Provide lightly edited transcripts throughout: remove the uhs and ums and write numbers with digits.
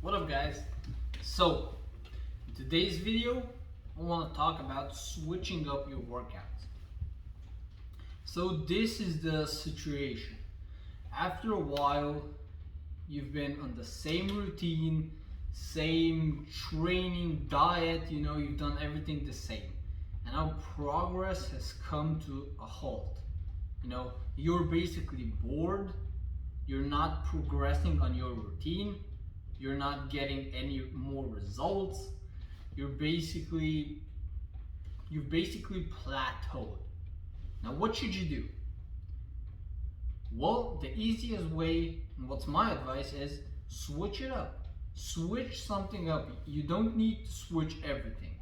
What up, guys? So in today's video I want to talk about switching up your workouts. So this is the situation. After a while you've been on the same routine, same training, diet, you've done everything the same, and now progress has come to a halt. You're basically bored, you're not progressing on your routine, you're not getting any more results, you've basically plateaued. Now what should you do? Well, the easiest way, and what's my advice, is switch it up. Switch something up. You don't need to switch everything.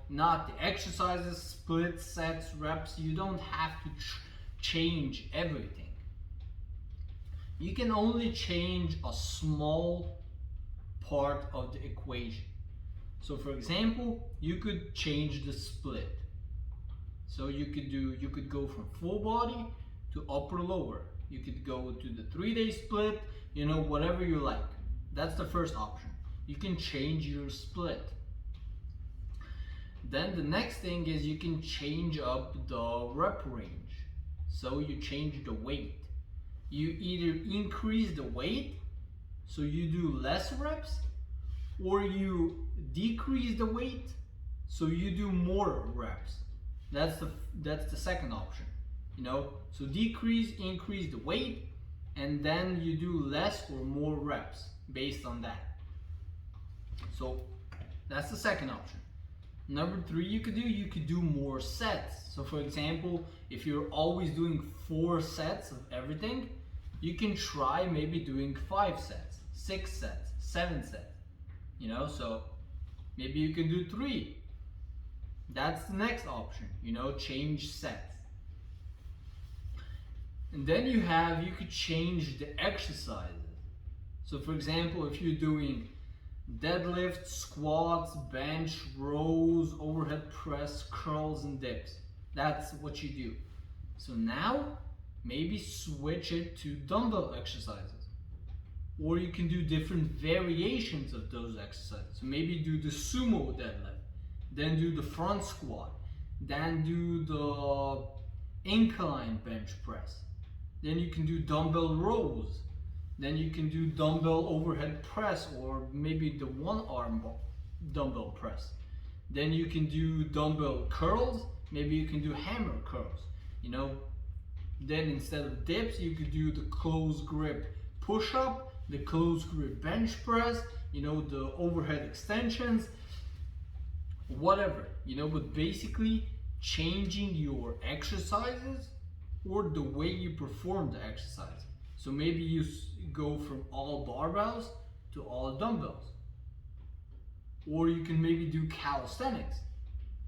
Not the exercises, split sets, reps. You don't have to change everything. You can only change a small part of the equation. So for example, you could change the split. So you could go from full body to upper lower. You could go to the 3-day split, whatever you like. That's the first option. You can change your split. Then the next thing is you can change up the rep range. So you change the weight. You either increase the weight, so you do less reps, or you decrease the weight, so you do more reps. That's the second option. So decrease, increase the weight, and then you do less or more reps based on that. So that's the second option. Number 3, you could do more sets. So for example, if you're always doing 4 sets of everything, you can try maybe doing 5 sets, 6 sets, 7 sets. So maybe you can do 3. That's the next option, change sets. And then you could change the exercises. So for example, if you're doing deadlift, squats, bench, rows, overhead press, curls and dips, that's what you do. So now maybe switch it to dumbbell exercises. Or you can do different variations of those exercises. So maybe do the sumo deadlift, then do the front squat, then do the incline bench press. Then you can do dumbbell rows. Then you can do dumbbell overhead press, or maybe the one arm dumbbell press. Then you can do dumbbell curls. Maybe you can do hammer curls. Then instead of dips, you could do the close grip push up, the close grip bench press, the overhead extensions, whatever, but basically changing your exercises or the way you perform the exercise. So maybe you go from all barbells to all dumbbells. Or you can maybe do calisthenics.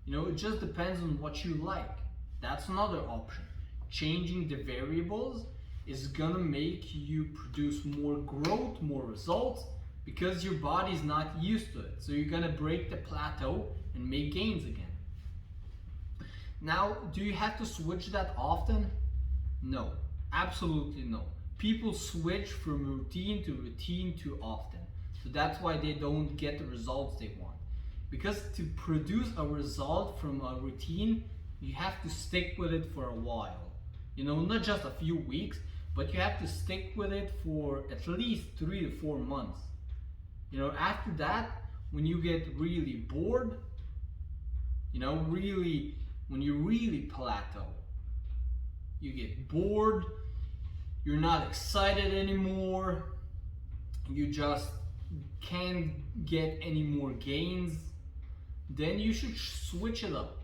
It just depends on what you like. That's another option. Changing the variables is gonna make you produce more growth, more results, because your body's not used to it. So you're gonna break the plateau and make gains again. Now, do you have to switch that often? No, absolutely no. People switch from routine to often. So that's why they don't get the results they want. Because to produce a result from a routine, you have to stick with it for a while. Not just a few weeks, but you have to stick with it for at least 3 to 4 months. After that, when you get really bored, when you really plateau, you get bored, you're not excited anymore, you just can't get any more gains, then you should switch it up.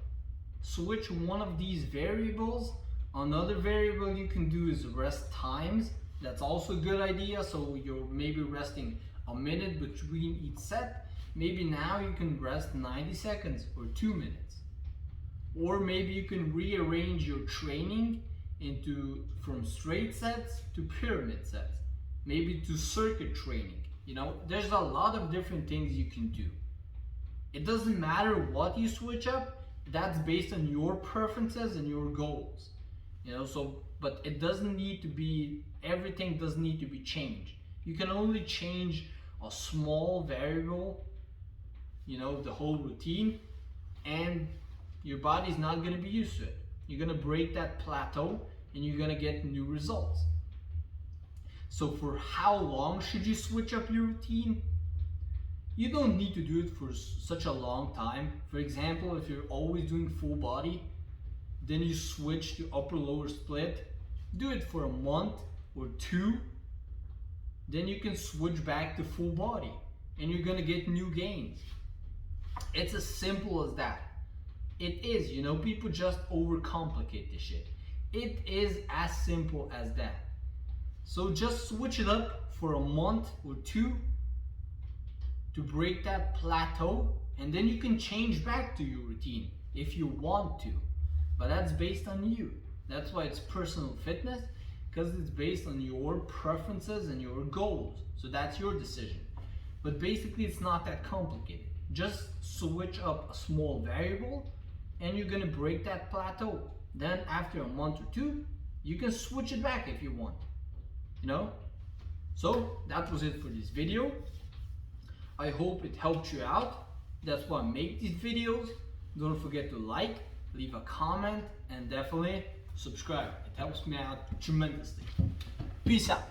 Switch one of these variables. Another variable you can do is rest times. That's also a good idea. So you're maybe resting a minute between each set. Maybe now you can rest 90 seconds or 2 minutes. Or maybe you can rearrange your training from straight sets to pyramid sets. Maybe to circuit training. There's a lot of different things you can do. It doesn't matter what you switch up. That's based on your preferences and your goals. But it doesn't need to be, everything doesn't need to be changed. You can only change a small variable, you know, the whole routine, and your body's not gonna be used to it. You're gonna break that plateau and you're gonna get new results. So for how long should you switch up your routine? You don't need to do it for such a long time. For example, if you're always doing full body, then you switch to upper lower split. Do it for a month or two. Then you can switch back to full body and you're gonna get new gains. It's as simple as that. It is, you know, people just overcomplicate this shit. It is as simple as that. So just switch it up for a month or two to break that plateau, and then you can change back to your routine if you want to. But that's based on you. That's why it's personal fitness, because it's based on your preferences and your goals. So that's your decision. But basically it's not that complicated. Just switch up a small variable and you're gonna break that plateau. Then after a month or two, you can switch it back if you want. You know? So that was it for this video. I hope it helped you out. That's why I make these videos. Don't forget to like, leave a comment, and definitely subscribe. It helps me out tremendously. Peace out.